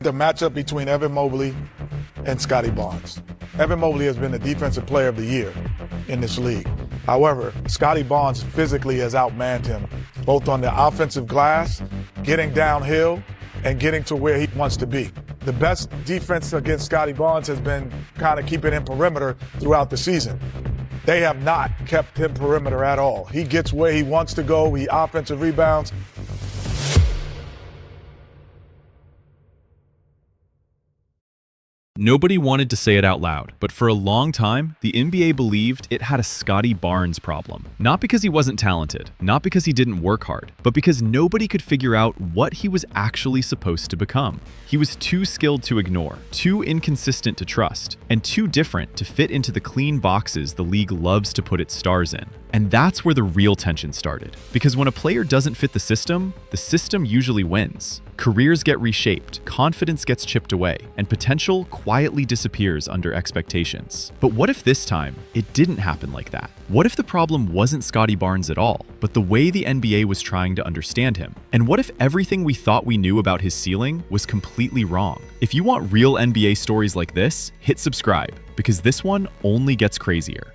the matchup between Evan Mobley and Scottie Barnes. Evan Mobley has been the Defensive Player of the Year in this league. However, Scottie Barnes physically has outmanned him, both on the offensive glass, getting downhill, and getting to where he wants to be. The best defense against Scottie Barnes has been kind of keeping him perimeter throughout the season. They have not kept him perimeter at all. He gets where he wants to go. He offensive rebounds. Nobody wanted to say it out loud, but for a long time, the NBA believed it had a Scottie Barnes problem. Not because he wasn't talented, not because he didn't work hard, but because nobody could figure out what he was actually supposed to become. He was too skilled to ignore, too inconsistent to trust, and too different to fit into the clean boxes the league loves to put its stars in. And that's where the real tension started. Because when a player doesn't fit the system usually wins. Careers get reshaped, confidence gets chipped away, and potential quietly disappears under expectations. But what if this time, it didn't happen like that? What if the problem wasn't Scottie Barnes at all, but the way the NBA was trying to understand him? And what if everything we thought we knew about his ceiling was completely wrong? If you want real NBA stories like this, hit subscribe, because this one only gets crazier.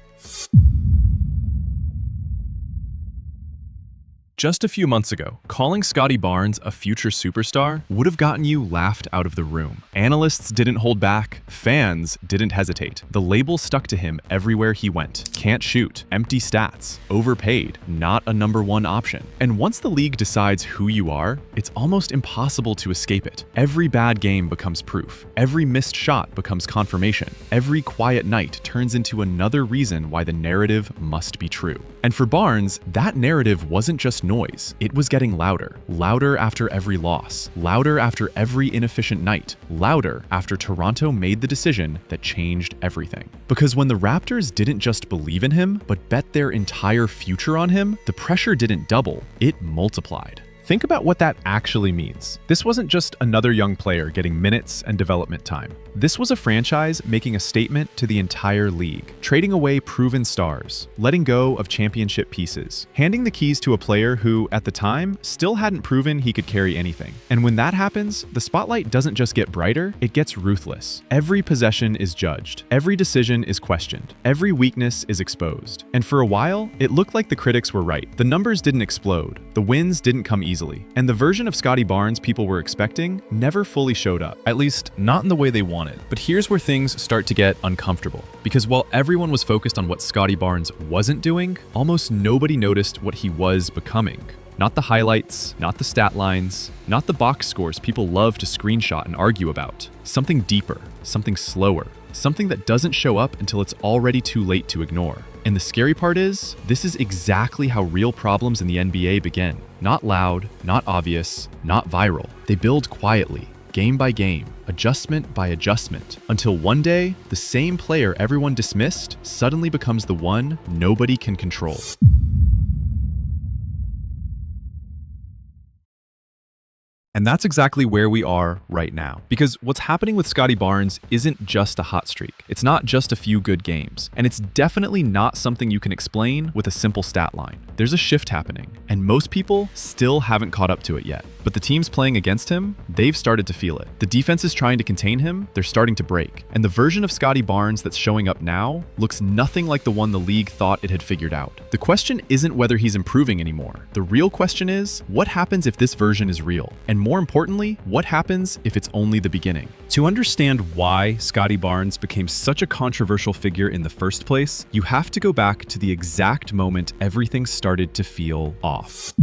Just a few months ago, calling Scottie Barnes a future superstar would have gotten you laughed out of the room. Analysts didn't hold back, fans didn't hesitate. The label stuck to him everywhere he went. Can't shoot, empty stats, overpaid, not a #1 option. And once the league decides who you are, it's almost impossible to escape it. Every bad game becomes proof. Every missed shot becomes confirmation. Every quiet night turns into another reason why the narrative must be true. And for Barnes, that narrative wasn't just noise. It was getting louder. Louder after every loss. Louder after every inefficient night. Louder after Toronto made the decision that changed everything. Because when the Raptors didn't just believe in him, but bet their entire future on him, the pressure didn't double, it multiplied. Think about what that actually means. This wasn't just another young player getting minutes and development time. This was a franchise making a statement to the entire league, trading away proven stars, letting go of championship pieces, handing the keys to a player who, at the time, still hadn't proven he could carry anything. And when that happens, the spotlight doesn't just get brighter, it gets ruthless. Every possession is judged. Every decision is questioned. Every weakness is exposed. And for a while, it looked like the critics were right. The numbers didn't explode. The wins didn't come easily. And the version of Scottie Barnes people were expecting never fully showed up. At least, not in the way they wanted. But here's where things start to get uncomfortable. Because while everyone was focused on what Scottie Barnes wasn't doing, almost nobody noticed what he was becoming. Not the highlights, not the stat lines, not the box scores people love to screenshot and argue about. Something deeper, something slower, something that doesn't show up until it's already too late to ignore. And the scary part is, this is exactly how real problems in the NBA begin. Not loud, not obvious, not viral. They build quietly, game by game, adjustment by adjustment, until one day, the same player everyone dismissed suddenly becomes the one nobody can control. And that's exactly where we are right now. Because what's happening with Scottie Barnes isn't just a hot streak. It's not just a few good games. And it's definitely not something you can explain with a simple stat line. There's a shift happening, and most people still haven't caught up to it yet. But the teams playing against him, they've started to feel it. The defense is trying to contain him, they're starting to break. And the version of Scottie Barnes that's showing up now looks nothing like the one the league thought it had figured out. The question isn't whether he's improving anymore. The real question is, what happens if this version is real? And more importantly, what happens if it's only the beginning? To understand why Scottie Barnes became such a controversial figure in the first place, you have to go back to the exact moment everything started to feel off.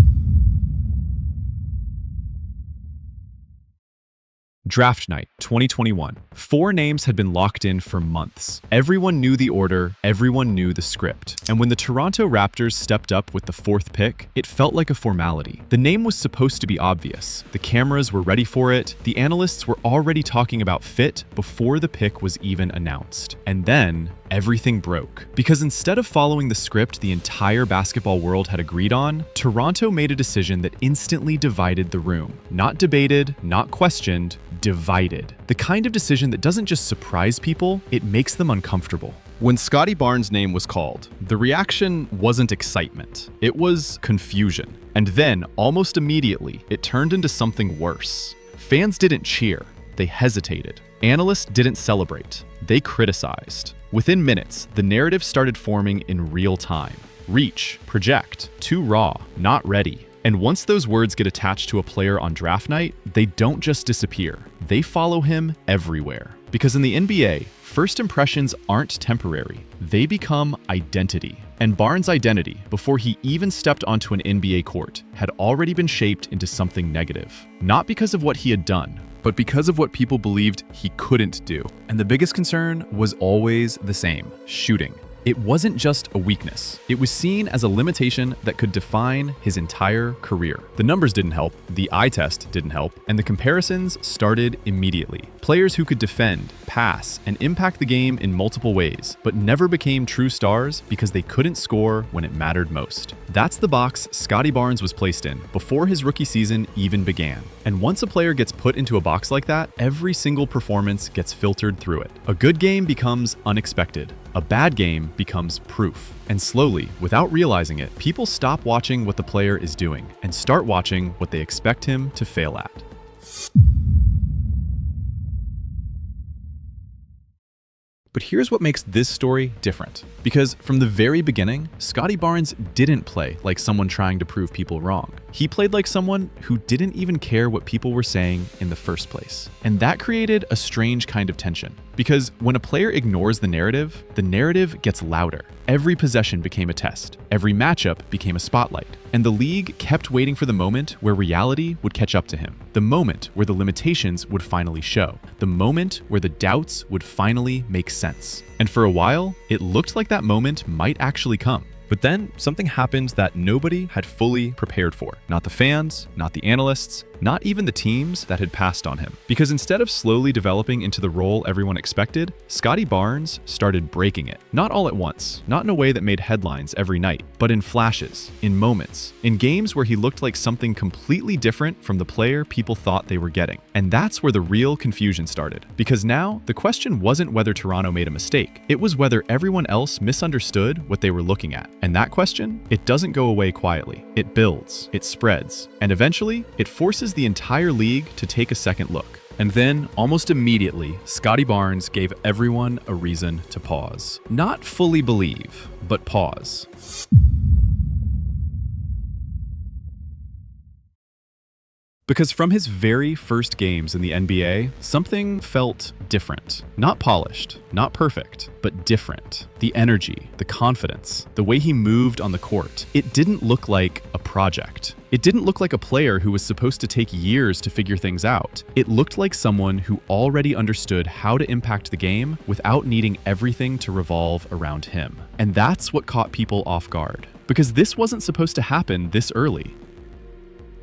Draft night, 2021. 4 names had been locked in for months. Everyone knew the order, everyone knew the script. And when the Toronto Raptors stepped up with the 4th pick, it felt like a formality. The name was supposed to be obvious. The cameras were ready for it. The analysts were already talking about fit before the pick was even announced. And then, everything broke. Because instead of following the script the entire basketball world had agreed on, Toronto made a decision that instantly divided the room. Not debated, not questioned, divided. The kind of decision that doesn't just surprise people, it makes them uncomfortable. When Scottie Barnes' name was called, the reaction wasn't excitement. It was confusion. And then, almost immediately, it turned into something worse. Fans didn't cheer. they hesitated. Analysts didn't celebrate. They criticized. Within minutes, the narrative started forming in real time. Reach, project, too raw, not ready. And once those words get attached to a player on draft night, they don't just disappear. They follow him everywhere. Because in the NBA, first impressions aren't temporary. They become identity. And Barnes' identity, before he even stepped onto an NBA court, had already been shaped into something negative. Not because of what he had done, but because of what people believed he couldn't do. And the biggest concern was always the same: shooting. It wasn't just a weakness. It was seen as a limitation that could define his entire career. The numbers didn't help, the eye test didn't help, and the comparisons started immediately. Players who could defend, pass, and impact the game in multiple ways, but never became true stars because they couldn't score when it mattered most. That's the box Scottie Barnes was placed in before his rookie season even began. And once a player gets put into a box like that, every single performance gets filtered through it. A good game becomes unexpected. A bad game becomes proof. And slowly, without realizing it, people stop watching what the player is doing and start watching what they expect him to fail at. But here's what makes this story different. Because from the very beginning, Scottie Barnes didn't play like someone trying to prove people wrong. He played like someone who didn't even care what people were saying in the first place. And that created a strange kind of tension. Because when a player ignores the narrative gets louder. Every possession became a test. Every matchup became a spotlight. And the league kept waiting for the moment where reality would catch up to him. The moment where the limitations would finally show. The moment where the doubts would finally make sense. And for a while, it looked like that moment might actually come. But then something happened that nobody had fully prepared for. Not the fans, not the analysts, not even the teams that had passed on him. Because instead of slowly developing into the role everyone expected, Scottie Barnes started breaking it. Not all at once, not in a way that made headlines every night, but in flashes, in moments, in games where he looked like something completely different from the player people thought they were getting. And that's where the real confusion started. Because now, the question wasn't whether Toronto made a mistake, it was whether everyone else misunderstood what they were looking at. And that question, it doesn't go away quietly. It builds, it spreads, and eventually, it forces the entire league to take a second look. And then, almost immediately, Scottie Barnes gave everyone a reason to pause. Not fully believe, but pause. Because from his very first games in the NBA, something felt different. Not polished, not perfect, but different. The energy, the confidence, the way he moved on the court. It didn't look like a project. It didn't look like a player who was supposed to take years to figure things out. It looked like someone who already understood how to impact the game without needing everything to revolve around him. And that's what caught people off guard. Because this wasn't supposed to happen this early.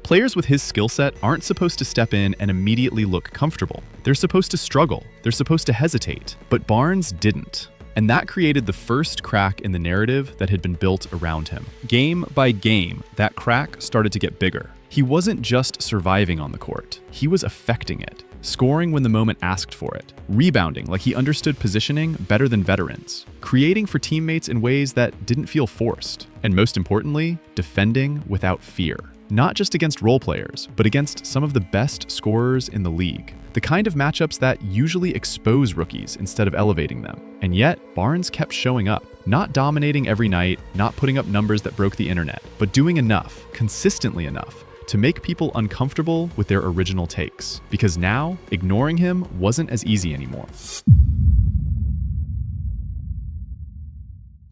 Players with his skill set aren't supposed to step in and immediately look comfortable. They're supposed to struggle. They're supposed to hesitate. But Barnes didn't. And that created the first crack in the narrative that had been built around him. Game by game, that crack started to get bigger. He wasn't just surviving on the court. He was affecting it. Scoring when the moment asked for it, rebounding like he understood positioning better than veterans, creating for teammates in ways that didn't feel forced, and most importantly, defending without fear. Not just against role players, but against some of the best scorers in the league. The kind of matchups that usually expose rookies instead of elevating them. And yet, Barnes kept showing up. Not dominating every night, not putting up numbers that broke the internet, but doing enough, consistently enough, to make people uncomfortable with their original takes. Because now, ignoring him wasn't as easy anymore.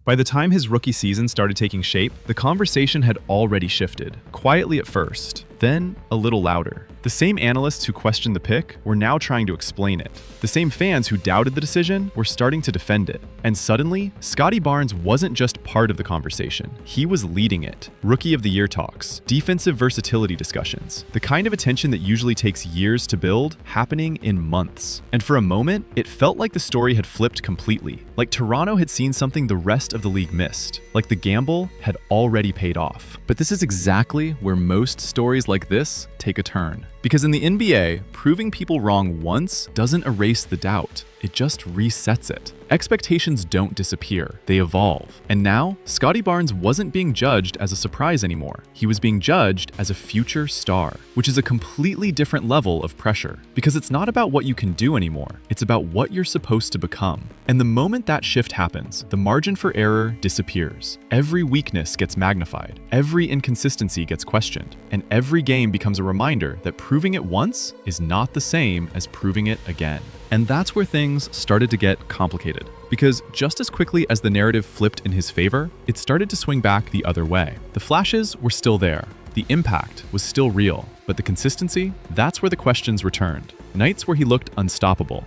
By the time his rookie season started taking shape, the conversation had already shifted, quietly at first, then a little louder. The same analysts who questioned the pick were now trying to explain it. The same fans who doubted the decision were starting to defend it. And suddenly, Scottie Barnes wasn't just part of the conversation. He was leading it. Rookie of the Year talks, defensive versatility discussions, the kind of attention that usually takes years to build, happening in months. And for a moment, it felt like the story had flipped completely. Like Toronto had seen something the rest of the league missed. Like the gamble had already paid off. But this is exactly where most stories like this take a turn. Because in the NBA, proving people wrong once doesn't erase the doubt. It just resets it. Expectations don't disappear, they evolve. And now, Scottie Barnes wasn't being judged as a surprise anymore. He was being judged as a future star, which is a completely different level of pressure. Because it's not about what you can do anymore, it's about what you're supposed to become. And the moment that shift happens, the margin for error disappears. Every weakness gets magnified, every inconsistency gets questioned, and every game becomes a reminder that proving it once is not the same as proving it again. And that's where things started to get complicated. Because just as quickly as the narrative flipped in his favor, it started to swing back the other way. The flashes were still there. The impact was still real. But the consistency, that's where the questions returned. Nights where he looked unstoppable,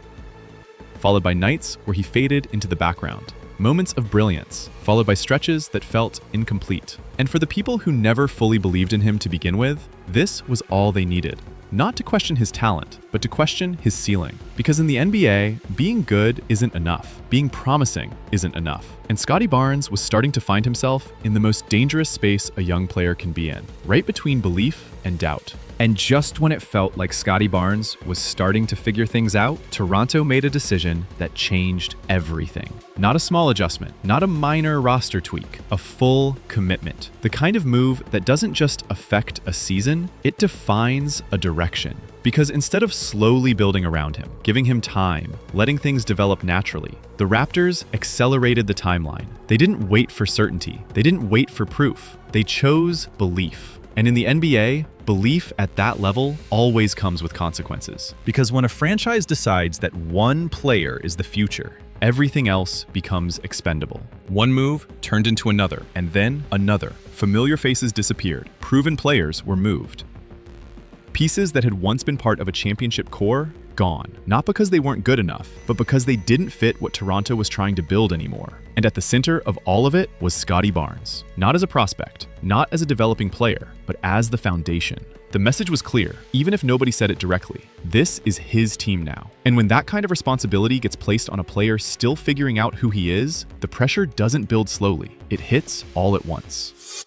followed by nights where he faded into the background. Moments of brilliance, followed by stretches that felt incomplete. And for the people who never fully believed in him to begin with, this was all they needed. Not to question his talent, but to question his ceiling. Because in the NBA, being good isn't enough. Being promising isn't enough. And Scottie Barnes was starting to find himself in the most dangerous space a young player can be in, right between belief and doubt. And just when it felt like Scottie Barnes was starting to figure things out, Toronto made a decision that changed everything. Not a small adjustment, not a minor roster tweak, a full commitment. The kind of move that doesn't just affect a season, it defines a direction. Because instead of slowly building around him, giving him time, letting things develop naturally, the Raptors accelerated the timeline. They didn't wait for certainty. They didn't wait for proof. They chose belief. And in the NBA, belief at that level always comes with consequences. Because when a franchise decides that one player is the future, Everything else becomes expendable. One move turned into another, and then another. Familiar faces disappeared. Proven players were moved. Pieces that had once been part of a championship core, gone. Not because they weren't good enough, but because they didn't fit what Toronto was trying to build anymore. And at the center of all of it was Scottie Barnes. Not as a prospect, not as a developing player, but as the foundation. The message was clear, even if nobody said it directly. This is his team now. And when that kind of responsibility gets placed on a player still figuring out who he is, the pressure doesn't build slowly. It hits all at once.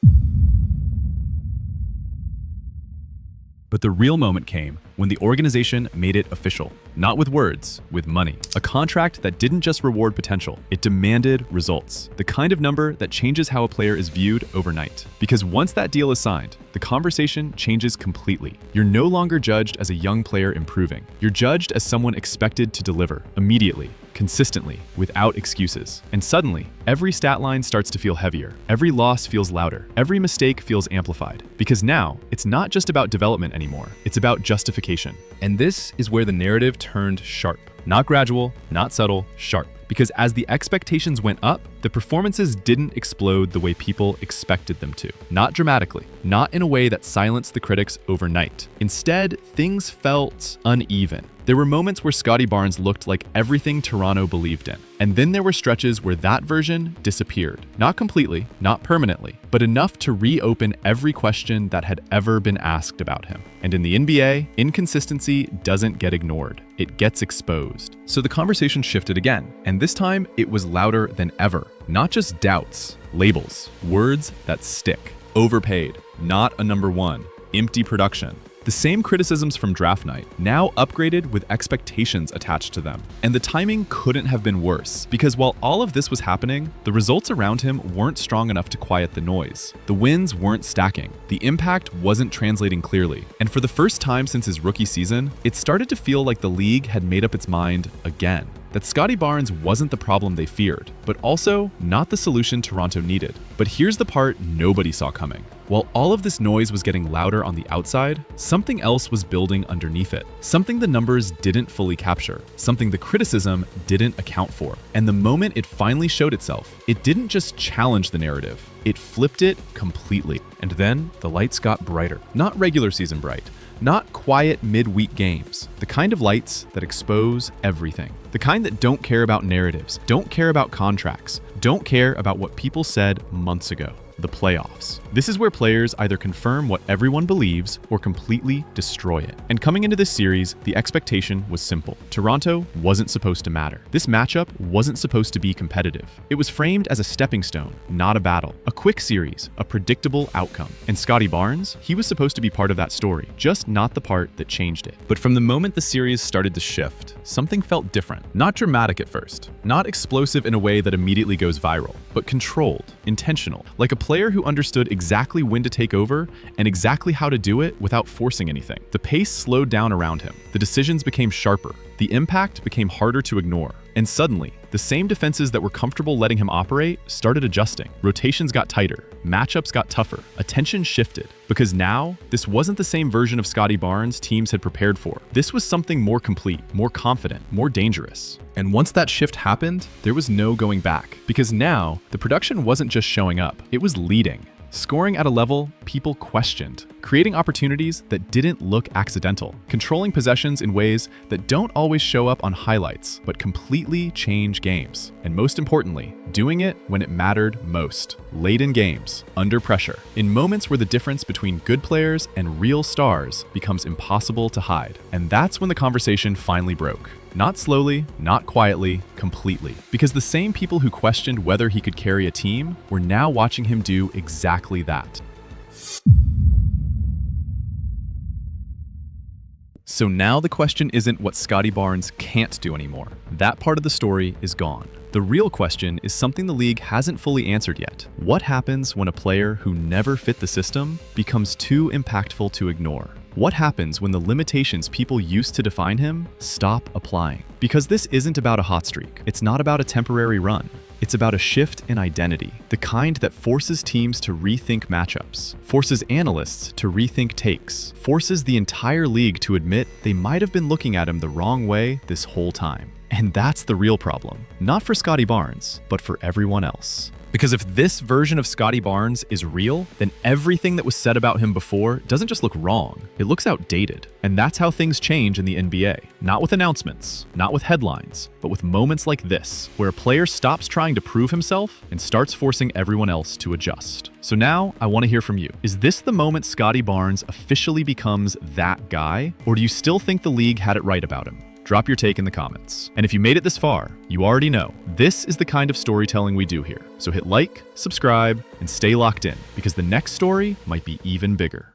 But the real moment came when the organization made it official. Not with words, with money. A contract that didn't just reward potential, it demanded results. The kind of number that changes how a player is viewed overnight. Because once that deal is signed, the conversation changes completely. You're no longer judged as a young player improving. You're judged as someone expected to deliver, immediately, consistently, without excuses. And suddenly, every stat line starts to feel heavier. Every loss feels louder. Every mistake feels amplified. Because now, it's not just about development anymore. It's about justification. And this is where the narrative turned sharp. Not gradual, not subtle, sharp. Because as the expectations went up, the performances didn't explode the way people expected them to. Not dramatically, not in a way that silenced the critics overnight. Instead, things felt uneven. There were moments where Scottie Barnes looked like everything Toronto believed in. And then there were stretches where that version disappeared. Not completely, not permanently, but enough to reopen every question that had ever been asked about him. And in the NBA, inconsistency doesn't get ignored. It gets exposed. So the conversation shifted again, and this time it was louder than ever. Not just doubts, labels, words that stick. Overpaid, not a number one, empty production. The same criticisms from draft night, now upgraded with expectations attached to them. And the timing couldn't have been worse, because while all of this was happening, the results around him weren't strong enough to quiet the noise. The wins weren't stacking. The impact wasn't translating clearly. And for the first time since his rookie season, it started to feel like the league had made up its mind again. That Scottie Barnes wasn't the problem they feared, but also not the solution Toronto needed. But here's the part nobody saw coming. While all of this noise was getting louder on the outside, something else was building underneath it. Something the numbers didn't fully capture. Something the criticism didn't account for. And the moment it finally showed itself, it didn't just challenge the narrative. It flipped it completely. And then the lights got brighter. Not regular season bright. Not quiet midweek games. The kind of lights that expose everything. The kind that don't care about narratives, don't care about contracts, don't care about what people said months ago. the playoffs. This is where players either confirm what everyone believes or completely destroy it. And coming into this series, the expectation was simple. Toronto wasn't supposed to matter. This matchup wasn't supposed to be competitive. It was framed as a stepping stone, not a battle. A quick series, a predictable outcome. And Scottie Barnes, he was supposed to be part of that story, just not the part that changed it. But from the moment the series started to shift, something felt different. Not dramatic at first, not explosive in a way that immediately goes viral, but controlled, intentional, like a player who understood exactly when to take over and exactly how to do it without forcing anything. The pace slowed down around him. The decisions became sharper. The impact became harder to ignore. And suddenly, the same defenses that were comfortable letting him operate started adjusting. Rotations got tighter, matchups got tougher, attention shifted. Because now, this wasn't the same version of Scottie Barnes teams had prepared for. This was something more complete, more confident, more dangerous. And once that shift happened, there was no going back. Because now, the production wasn't just showing up, it was leading. Scoring at a level people questioned, creating opportunities that didn't look accidental, controlling possessions in ways that don't always show up on highlights, but completely change games. And most importantly, doing it when it mattered most, late in games, under pressure, in moments where the difference between good players and real stars becomes impossible to hide. And that's when the conversation finally broke. Not slowly, not quietly, completely. Because the same people who questioned whether he could carry a team were now watching him do exactly that. So now the question isn't what Scottie Barnes can't do anymore. That part of the story is gone. The real question is something the league hasn't fully answered yet. What happens when a player who never fit the system becomes too impactful to ignore? What happens when the limitations people used to define him stop applying? Because this isn't about a hot streak. It's not about a temporary run. It's about a shift in identity, the kind that forces teams to rethink matchups, forces analysts to rethink takes, forces the entire league to admit they might have been looking at him the wrong way this whole time. And that's the real problem. Not for Scottie Barnes, but for everyone else. Because if this version of Scottie Barnes is real, then everything that was said about him before doesn't just look wrong, it looks outdated. And that's how things change in the NBA. Not with announcements, not with headlines, but with moments like this, where a player stops trying to prove himself and starts forcing everyone else to adjust. So now, I want to hear from you. Is this the moment Scottie Barnes officially becomes that guy? Or do you still think the league had it right about him? Drop your take in the comments. And if you made it this far, you already know this is the kind of storytelling we do here. So hit like, subscribe, and stay locked in, because the next story might be even bigger.